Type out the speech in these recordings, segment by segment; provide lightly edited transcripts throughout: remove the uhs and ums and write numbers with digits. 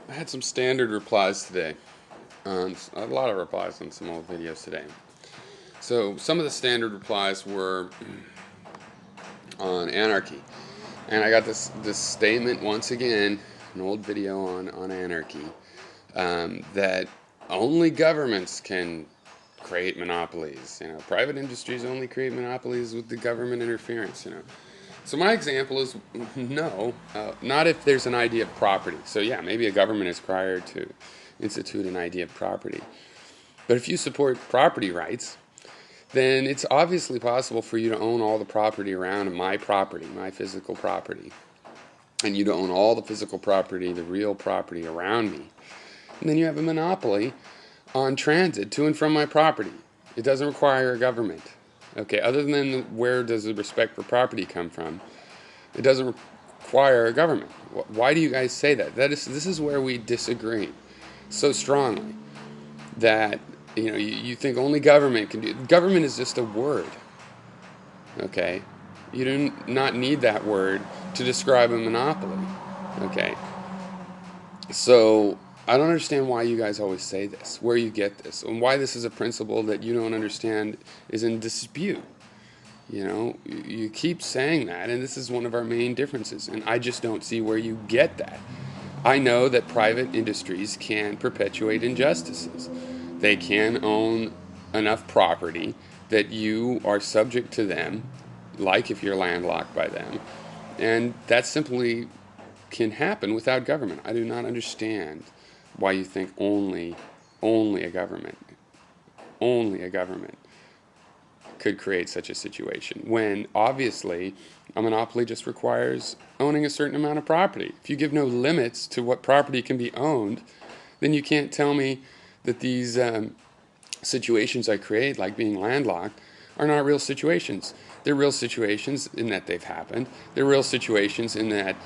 I had some standard replies today. A lot of replies on some old videos today. So some of the standard replies were on anarchy, and I got this statement once again, an old video on anarchy, that only governments can create monopolies. Private industries only create monopolies with the government interference. So my example is no, not if there's an idea of property. So yeah, maybe a government is required to institute an idea of property. But if you support property rights, then it's obviously possible for you to own all the property around my property, my physical property. And you to own all the physical property, the real property around me. And then you have a monopoly on transit to and from my property. It doesn't require a government. Okay, other than where does the respect for property come from? It doesn't require a government. Why do you guys say that? This is where we disagree so strongly. That you think only government can do it. Government is just a word. Okay, you do not need that word to describe a monopoly. Okay, so I don't understand why you guys always say this, where you get this, and why this is a principle that you don't understand is in dispute. You keep saying that, and this is one of our main differences, and I just don't see where you get that. I know that private industries can perpetuate injustices. They can own enough property that you are subject to them, like if you're landlocked by them, and that simply can happen without government. I do not understand why you think only a government could create such a situation, when obviously a monopoly just requires owning a certain amount of property. If you give no limits to what property can be owned, then you can't tell me that these situations I create, like being landlocked, are not real situations. They're real situations in that they've happened. They're real situations in that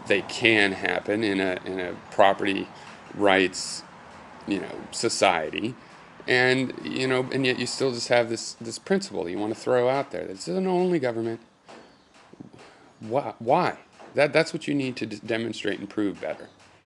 they can happen in a property rights, society. And yet you still just have this principle you want to throw out there. This is an only government. Why? That's what you need to demonstrate and prove better.